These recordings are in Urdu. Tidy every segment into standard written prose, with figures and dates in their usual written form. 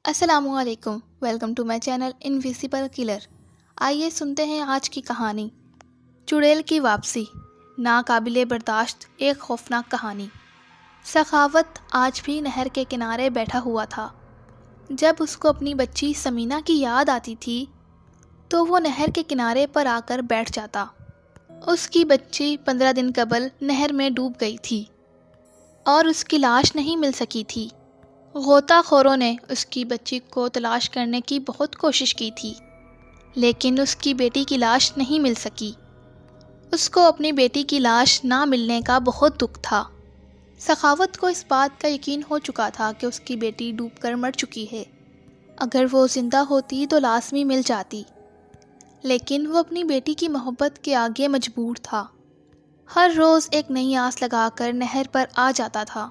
السلام علیکم، welcome to my channel invisible colour. آئیے سنتے ہیں آج کی کہانی، چڑیل کی واپسی، ناقابل برداشت ایک خوفناک کہانی۔ سخاوت آج بھی نہر کے کنارے بیٹھا ہوا تھا۔ جب اس کو اپنی بچی سمینہ کی یاد آتی تھی تو وہ نہر کے کنارے پر آ کر بیٹھ جاتا۔ اس کی بچی 15 دن قبل نہر میں ڈوب گئی تھی اور اس کی لاش نہیں مل سکی تھی۔ غوطہ خوروں نے اس کی بچی کو تلاش کرنے کی بہت کوشش کی تھی، لیکن اس کی بیٹی کی لاش نہیں مل سکی۔ اس کو اپنی بیٹی کی لاش نہ ملنے کا بہت دکھ تھا۔ سخاوت کو اس بات کا یقین ہو چکا تھا کہ اس کی بیٹی ڈوب کر مر چکی ہے۔ اگر وہ زندہ ہوتی تو لازمی مل جاتی، لیکن وہ اپنی بیٹی کی محبت کے آگے مجبور تھا۔ ہر روز ایک نئی آس لگا کر نہر پر آ جاتا تھا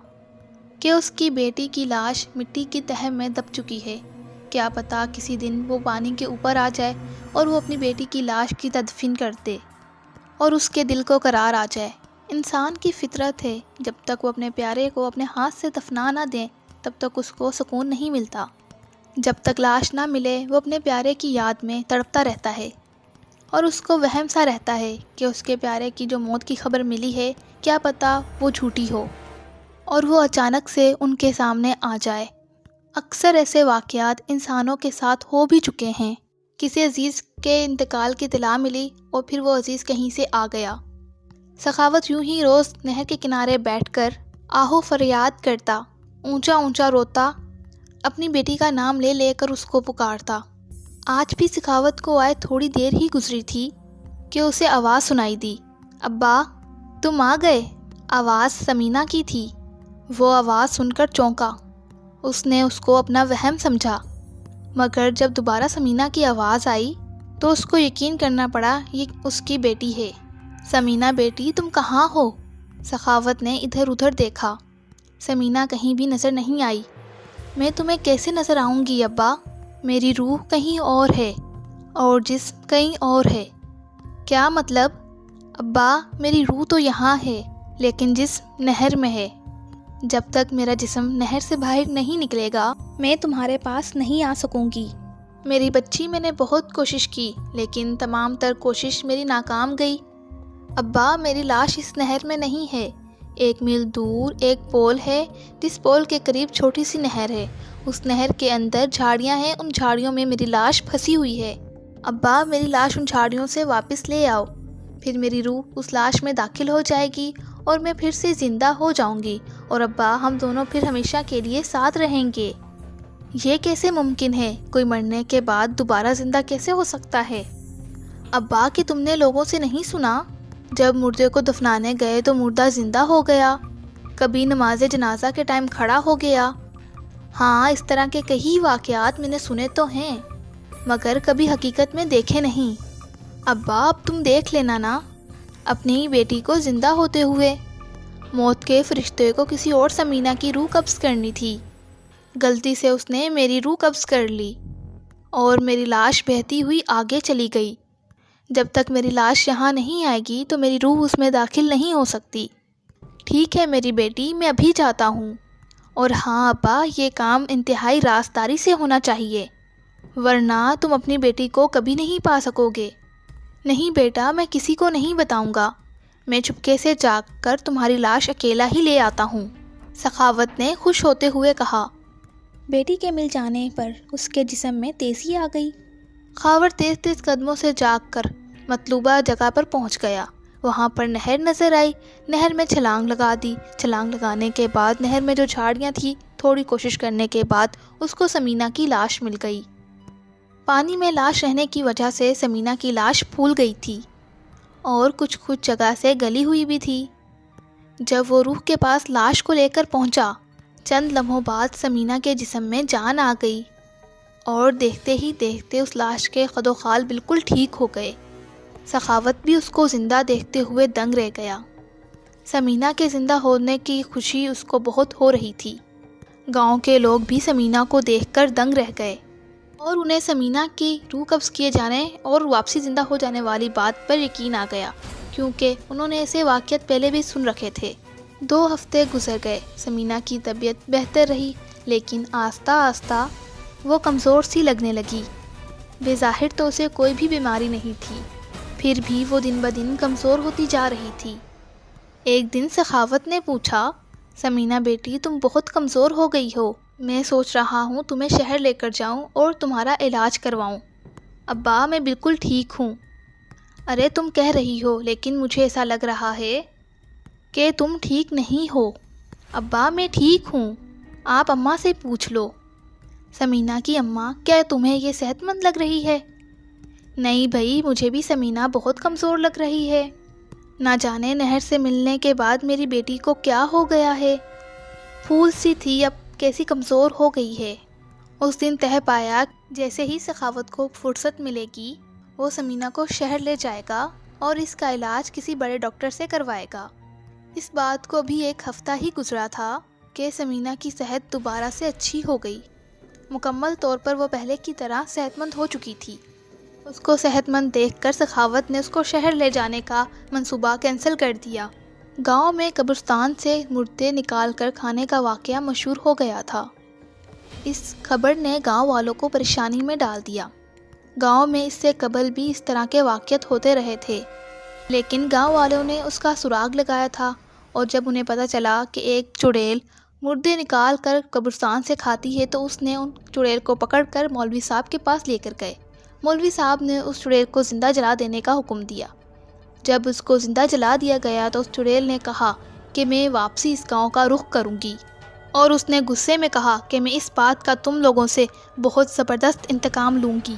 کہ اس کی بیٹی کی لاش مٹی کی تہہ میں دب چکی ہے۔ کیا پتہ کسی دن وہ پانی کے اوپر آ جائے اور وہ اپنی بیٹی کی لاش کی تدفین کر دے اور اس کے دل کو قرار آ جائے۔ انسان کی فطرت ہے، جب تک وہ اپنے پیارے کو اپنے ہاتھ سے دفنا نہ دیں تب تک اس کو سکون نہیں ملتا۔ جب تک لاش نہ ملے وہ اپنے پیارے کی یاد میں تڑپتا رہتا ہے اور اس کو وہم سا رہتا ہے کہ اس کے پیارے کی جو موت کی خبر ملی ہے کیا پتہ وہ جھوٹی ہو اور وہ اچانک سے ان کے سامنے آ جائے۔ اکثر ایسے واقعات انسانوں کے ساتھ ہو بھی چکے ہیں۔ کسی عزیز کے انتقال کی اطلاع ملی اور پھر وہ عزیز کہیں سے آ گیا۔ سخاوت یوں ہی روز نہر کے کنارے بیٹھ کر آہو فریاد کرتا، اونچا اونچا روتا، اپنی بیٹی کا نام لے لے کر اس کو پکارتا۔ آج بھی سخاوت کو آئے تھوڑی دیر ہی گزری تھی کہ اسے آواز سنائی دی، ابا تم آ گئے۔ آواز سمینہ کی تھی۔ وہ آواز سن کر چونکا۔ اس نے اس کو اپنا وہم سمجھا، مگر جب دوبارہ سمینہ کی آواز آئی تو اس کو یقین کرنا پڑا یہ اس کی بیٹی ہے۔ سمینہ بیٹی تم کہاں ہو؟ سخاوت نے ادھر ادھر دیکھا، سمینہ کہیں بھی نظر نہیں آئی۔ میں تمہیں کیسے نظر آؤں گی ابا؟ میری روح کہیں اور ہے اور جسم کہیں اور ہے۔ کیا مطلب؟ ابا میری روح تو یہاں ہے لیکن جسم نہر میں ہے۔ جب تک میرا جسم نہر سے باہر نہیں نکلے گا میں تمہارے پاس نہیں آ سکوں گی۔ میری بچی میں نے بہت کوشش کی لیکن تمام تر کوشش میری ناکام گئی۔ ابا میری لاش اس نہر میں نہیں ہے۔ 1 میل دور ایک پول ہے، جس پول کے قریب چھوٹی سی نہر ہے۔ اس نہر کے اندر جھاڑیاں ہیں، ان جھاڑیوں میں میری لاش پھنسی ہوئی ہے۔ ابا میری لاش ان جھاڑیوں سے واپس لے آؤ، پھر میری روح اس لاش میں داخل ہو جائے گی اور میں پھر سے زندہ ہو جاؤں گی اور ابا ہم دونوں پھر ہمیشہ کے لیے ساتھ رہیں گے۔ یہ کیسے ممکن ہے؟ کوئی مرنے کے بعد دوبارہ زندہ کیسے ہو سکتا ہے؟ ابا کہ تم نے لوگوں سے نہیں سنا، جب مردے کو دفنانے گئے تو مردہ زندہ ہو گیا، کبھی نماز جنازہ کے ٹائم کھڑا ہو گیا۔ ہاں اس طرح کے کئی واقعات میں نے سنے تو ہیں مگر کبھی حقیقت میں دیکھے نہیں۔ ابا اب تم دیکھ لینا نا اپنی بیٹی کو زندہ ہوتے ہوئے۔ موت کے فرشتے کو کسی اور سمینہ کی روح قبض کرنی تھی، غلطی سے اس نے میری روح قبض کر لی اور میری لاش بہتی ہوئی آگے چلی گئی۔ جب تک میری لاش یہاں نہیں آئے گی تو میری روح اس میں داخل نہیں ہو سکتی۔ ٹھیک ہے میری بیٹی، میں ابھی جاتا ہوں۔ اور ہاں ابا یہ کام انتہائی رازداری سے ہونا چاہیے ورنہ تم اپنی بیٹی کو کبھی نہیں پا سکو گے۔ نہیں بیٹا میں کسی کو نہیں بتاؤں گا، میں چپکے سے جا کر تمہاری لاش اکیلا ہی لے آتا ہوں، سخاوت نے خوش ہوتے ہوئے کہا۔ بیٹی کے مل جانے پر اس کے جسم میں تیزی آ گئی۔ خاور تیز تیز قدموں سے جاگ کر مطلوبہ جگہ پر پہنچ گیا۔ وہاں پر نہر نظر آئی، نہر میں چھلانگ لگا دی۔ چھلانگ لگانے کے بعد نہر میں جو جھاڑیاں تھیں، تھوڑی کوشش کرنے کے بعد اس کو سمینہ کی لاش مل گئی۔ پانی میں لاش رہنے کی وجہ سے سمینہ کی لاش پھول گئی تھی اور کچھ جگہ سے گلی ہوئی بھی تھی۔ جب وہ روح کے پاس لاش کو لے کر پہنچا، چند لمحوں بعد سمینہ کے جسم میں جان آ گئی اور دیکھتے ہی دیکھتے اس لاش کے خد و خال بالکل ٹھیک ہو گئے۔ سخاوت بھی اس کو زندہ دیکھتے ہوئے دنگ رہ گیا۔ سمینہ کے زندہ ہونے کی خوشی اس کو بہت ہو رہی تھی۔ گاؤں کے لوگ بھی سمینہ کو دیکھ کر دنگ رہ گئے اور انہیں سمینہ کی روح قبض کیے جانے اور واپسی زندہ ہو جانے والی بات پر یقین آ گیا، کیونکہ انہوں نے ایسے واقعات پہلے بھی سن رکھے تھے۔ 2 ہفتے گزر گئے، سمینہ کی طبیعت بہتر رہی لیکن آہستہ آہستہ وہ کمزور سی لگنے لگی۔ بظاہر تو اسے کوئی بھی بیماری نہیں تھی، پھر بھی وہ دن بدن کمزور ہوتی جا رہی تھی۔ ایک دن سخاوت نے پوچھا، سمینہ بیٹی تم بہت کمزور ہو گئی ہو، میں سوچ رہا ہوں تمہیں شہر لے کر جاؤں اور تمہارا علاج کرواؤں۔ ابا میں بالکل ٹھیک ہوں۔ ارے تم کہہ رہی ہو، لیکن مجھے ایسا لگ رہا ہے کہ تم ٹھیک نہیں ہو۔ ابا میں ٹھیک ہوں، آپ اماں سے پوچھ لو۔ سمینہ کی اماں، کیا تمہیں یہ صحت مند لگ رہی ہے؟ نہیں بھائی، مجھے بھی سمینہ بہت کمزور لگ رہی ہے۔ نہ جانے نہر سے ملنے کے بعد میری بیٹی کو کیا ہو گیا ہے، پھول سی تھی اب کیسی کمزور ہو گئی ہے۔ اس دن طے پایا جیسے ہی سخاوت کو فرصت ملے گی وہ سمینہ کو شہر لے جائے گا اور اس کا علاج کسی بڑے ڈاکٹر سے کروائے گا۔ اس بات کو بھی ایک ہفتہ ہی گزرا تھا کہ سمینہ کی صحت دوبارہ سے اچھی ہو گئی۔ مکمل طور پر وہ پہلے کی طرح صحت مند ہو چکی تھی۔ اس کو صحت مند دیکھ کر سخاوت نے اس کو شہر لے جانے کا منصوبہ کینسل کر دیا۔ گاؤں میں قبرستان سے مردے نکال کر کھانے کا واقعہ مشہور ہو گیا تھا۔ اس خبر نے گاؤں والوں کو پریشانی میں ڈال دیا۔ گاؤں میں اس سے قبل بھی اس طرح کے واقعات ہوتے رہے تھے، لیکن گاؤں والوں نے اس کا سراغ لگایا تھا، اور جب انہیں پتہ چلا کہ ایک چڑیل مردے نکال کر قبرستان سے کھاتی ہے تو اس نے ان چڑیل کو پکڑ کر مولوی صاحب کے پاس لے کر گئے۔ مولوی صاحب نے اس چڑیل کو زندہ جلا دینے کا حکم دیا۔ جب اس کو زندہ جلا دیا گیا تو اس چڑیل نے کہا کہ میں واپسی اس گاؤں کا رخ کروں گی، اور اس نے غصے میں کہا کہ میں اس بات کا تم لوگوں سے بہت زبردست انتقام لوں گی۔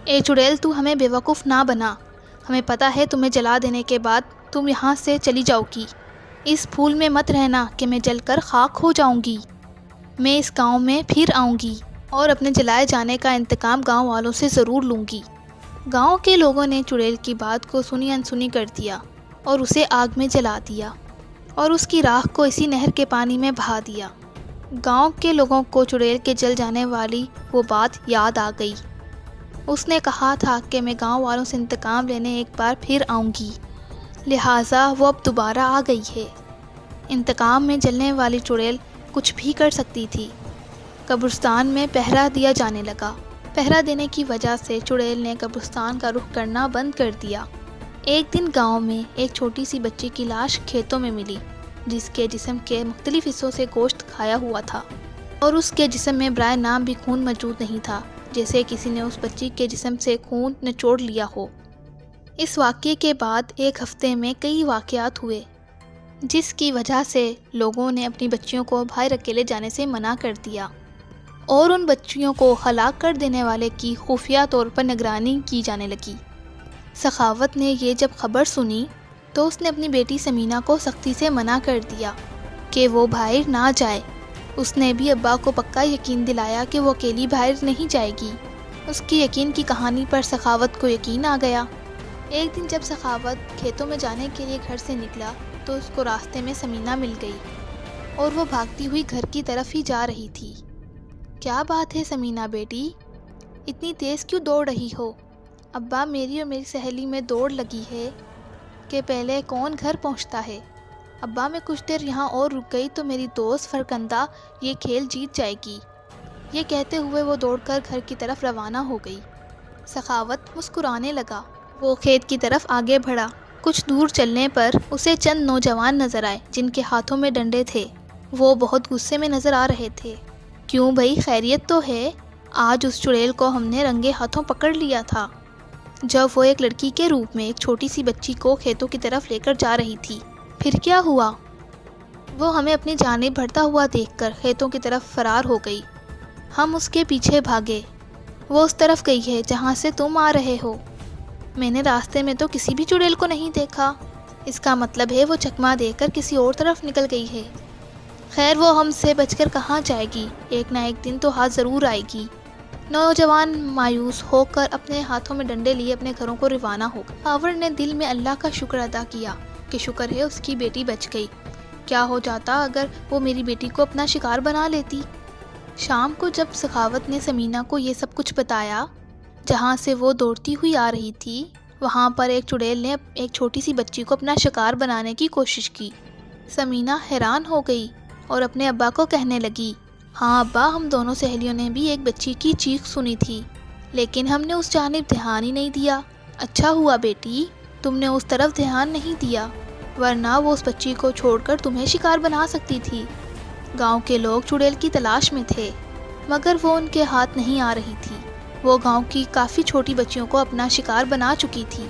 اے چڑیل، تو ہمیں بیوقوف نہ بنا، ہمیں پتہ ہے تمہیں جلا دینے کے بعد تم یہاں سے چلی جاؤ گی۔ اس پھول میں مت رہنا کہ میں جل کر خاک ہو جاؤں گی۔ میں اس گاؤں میں پھر آؤں گی اور اپنے جلائے جانے کا انتقام گاؤں والوں سے ضرور لوں گی۔ گاؤں کے لوگوں نے چڑیل کی بات کو سنی انسنی کر دیا اور اسے آگ میں جلا دیا اور اس کی راکھ کو اسی نہر کے پانی میں بہا دیا۔ گاؤں کے لوگوں کو چڑیل کے جل جانے والی وہ بات یاد آ گئی۔ اس نے کہا تھا کہ میں گاؤں والوں سے انتقام لینے ایک بار پھر آؤں گی، لہٰذا وہ اب دوبارہ آ گئی ہے۔ انتقام میں جلنے والی چڑیل کچھ بھی کر سکتی تھی۔ قبرستان میں پہرا دیا جانے لگا۔ پہرا دینے کی وجہ سے چڑیل نے قبرستان کا رخ کرنا بند کر دیا۔ ایک دن گاؤں میں ایک چھوٹی سی بچی کی لاش کھیتوں میں ملی، جس کے جسم کے مختلف حصوں سے گوشت کھایا ہوا تھا، اور اس کے جسم میں برائے نام بھی خون موجود نہیں تھا، جیسے کسی نے اس بچی کے جسم سے خون نچوڑ لیا ہو۔ اس واقعے کے بعد ایک ہفتے میں کئی واقعات ہوئے، جس کی وجہ سے لوگوں نے اپنی بچیوں کو باہر اکیلے جانے سے منع کر دیا، اور ان بچیوں کو ہلاک کر دینے والے کی خفیہ طور پر نگرانی کی جانے لگی۔ سخاوت نے یہ جب خبر سنی تو اس نے اپنی بیٹی سمینہ کو سختی سے منع کر دیا کہ وہ باہر نہ جائے۔ اس نے بھی ابا کو پکا یقین دلایا کہ وہ اکیلی باہر نہیں جائے گی۔ اس کی یقین کی کہانی پر سخاوت کو یقین آ گیا۔ ایک دن جب سخاوت کھیتوں میں جانے کے لیے گھر سے نکلا تو اس کو راستے میں سمینہ مل گئی، اور وہ بھاگتی ہوئی گھر کی طرف ہی جا رہی تھی۔ کیا بات ہے سمینہ بیٹی، اتنی تیز کیوں دوڑ رہی ہو؟ ابا، میری اور میری سہیلی میں دوڑ لگی ہے کہ پہلے کون گھر پہنچتا ہے۔ ابا، میں کچھ دیر یہاں اور رک گئی تو میری دوست فرکندا یہ کھیل جیت جائے گی۔ یہ کہتے ہوئے وہ دوڑ کر گھر کی طرف روانہ ہو گئی۔ سخاوت مسکرانے لگا۔ وہ کھیت کی طرف آگے بڑھا۔ کچھ دور چلنے پر اسے چند نوجوان نظر آئے جن کے ہاتھوں میں ڈنڈے تھے۔ وہ بہت غصے میں نظر آ رہے تھے۔ کیوں بھائی، خیریت تو ہے؟ آج اس چڑیل کو ہم نے رنگے ہاتھوں پکڑ لیا تھا جب وہ ایک لڑکی کے روپ میں ایک چھوٹی سی بچی کو کھیتوں کی طرف لے کر جا رہی تھی۔ پھر کیا ہوا؟ وہ ہمیں اپنی جانب بڑھتا ہوا دیکھ کر کھیتوں کی طرف فرار ہو گئی۔ ہم اس کے پیچھے بھاگے۔ وہ اس طرف گئی ہے جہاں سے تم آ رہے ہو۔ میں نے راستے میں تو کسی بھی چڑیل کو نہیں دیکھا۔ اس کا مطلب ہے وہ چکما دے کر کسی اور طرف نکل گئی ہے۔ خیر، وہ ہم سے بچ کر کہاں جائے گی، ایک نہ ایک دن تو ہاتھ ضرور آئے گی۔ نوجوان مایوس ہو کر اپنے ہاتھوں میں ڈنڈے لیے اپنے گھروں کو روانہ ہو گئے۔ آور نے دل میں اللہ کا شکر ادا کیا کہ شکر ہے اس کی بیٹی بچ گئی۔ کیا ہو جاتا اگر وہ میری بیٹی کو اپنا شکار بنا لیتی۔ شام کو جب سخاوت نے سمینہ کو یہ سب کچھ بتایا، جہاں سے وہ دوڑتی ہوئی آ رہی تھی، وہاں پر ایک چڑیل نے ایک چھوٹی سی بچی کو اپنا شکار بنانے کی کوشش کی۔ سمینہ حیران ہو گئی اور اپنے ابا کو کہنے لگی، ہاں ابا، ہم دونوں سہیلیوں نے بھی ایک بچی کی چیخ سنی تھی، لیکن ہم نے اس جانب دھیان ہی نہیں دیا۔ اچھا ہوا بیٹی تم نے اس طرف دھیان نہیں دیا، ورنہ وہ اس بچی کو چھوڑ کر تمہیں شکار بنا سکتی تھی۔ گاؤں کے لوگ چڑیل کی تلاش میں تھے، مگر وہ ان کے ہاتھ نہیں آ رہی تھی۔ وہ گاؤں کی کافی چھوٹی بچیوں کو اپنا شکار بنا چکی تھی۔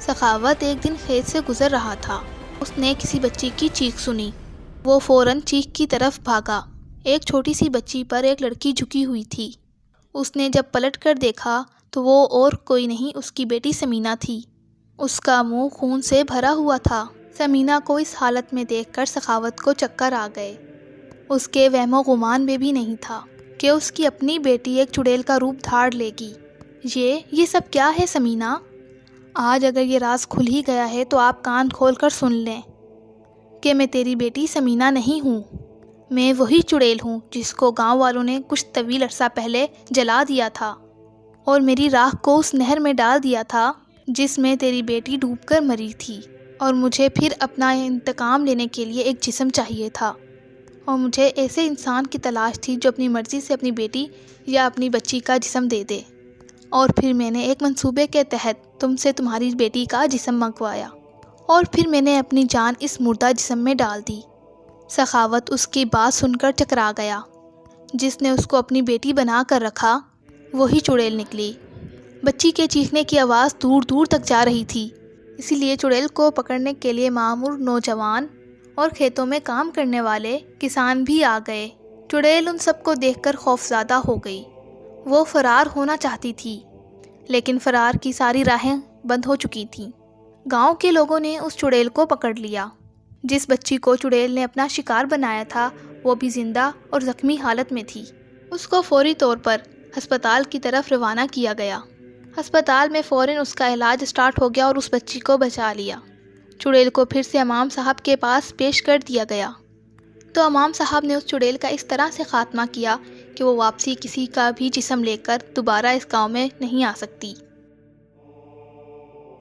سخاوت ایک دن کھیت سے گزر رہا تھا۔ اس نے کسی بچی کی چیخ سنی۔ وہ فوراً چیخ کی طرف بھاگا۔ ایک چھوٹی سی بچی پر ایک لڑکی جھکی ہوئی تھی۔ اس نے جب پلٹ کر دیکھا تو وہ اور کوئی نہیں، اس کی بیٹی سمینا تھی۔ اس کا منہ خون سے بھرا ہوا تھا۔ سمینا کو اس حالت میں دیکھ کر سخاوت کو چکر آ گئے۔ اس کے وہم و گمان میں بھی نہیں تھا کہ اس کی اپنی بیٹی ایک چڑیل کا روپ دھاڑ لے گی۔ یہ سب کیا ہے سمینا؟ آج اگر یہ راز کھل ہی گیا ہے تو آپ کان کھول کر سن لیں کہ میں تیری بیٹی سمینا نہیں ہوں۔ میں وہی چڑیل ہوں جس کو گاؤں والوں نے کچھ طویل عرصہ پہلے جلا دیا تھا اور میری راکھ کو اس نہر میں ڈال دیا تھا جس میں تیری بیٹی ڈوب کر مری تھی، اور مجھے پھر اپنا انتقام لینے کے لیے ایک جسم چاہیے تھا، اور مجھے ایسے انسان کی تلاش تھی جو اپنی مرضی سے اپنی بیٹی یا اپنی بچی کا جسم دے دے، اور پھر میں نے ایک منصوبے کے تحت تم سے تمہاری بیٹی کا جسم منگوایا، اور پھر میں نے اپنی جان اس مردہ جسم میں ڈال دی۔ سخاوت اس کی بات سن کر چکرا گیا۔ جس نے اس کو اپنی بیٹی بنا کر رکھا وہی چڑیل نکلی۔ بچی کے چیخنے کی آواز دور دور تک جا رہی تھی، اسی لیے چڑیل کو پکڑنے کے لیے مامور نوجوان اور کھیتوں میں کام کرنے والے کسان بھی آ گئے۔ چڑیل ان سب کو دیکھ کر خوفزدہ ہو گئی۔ وہ فرار ہونا چاہتی تھی، لیکن فرار کی ساری راہیں بند ہو چکی تھیں۔ گاؤں کے لوگوں نے اس چڑیل کو پکڑ لیا۔ جس بچی کو چڑیل نے اپنا شکار بنایا تھا وہ بھی زندہ اور زخمی حالت میں تھی۔ اس کو فوری طور پر ہسپتال کی طرف روانہ کیا گیا۔ ہسپتال میں فوراً اس کا علاج سٹارٹ ہو گیا اور اس بچی کو بچا لیا۔ چڑیل کو پھر سے امام صاحب کے پاس پیش کر دیا گیا، تو امام صاحب نے اس چڑیل کا اس طرح سے خاتمہ کیا کہ وہ واپسی کسی کا بھی جسم لے کر دوبارہ اس گاؤں میں نہیں آ سکتی۔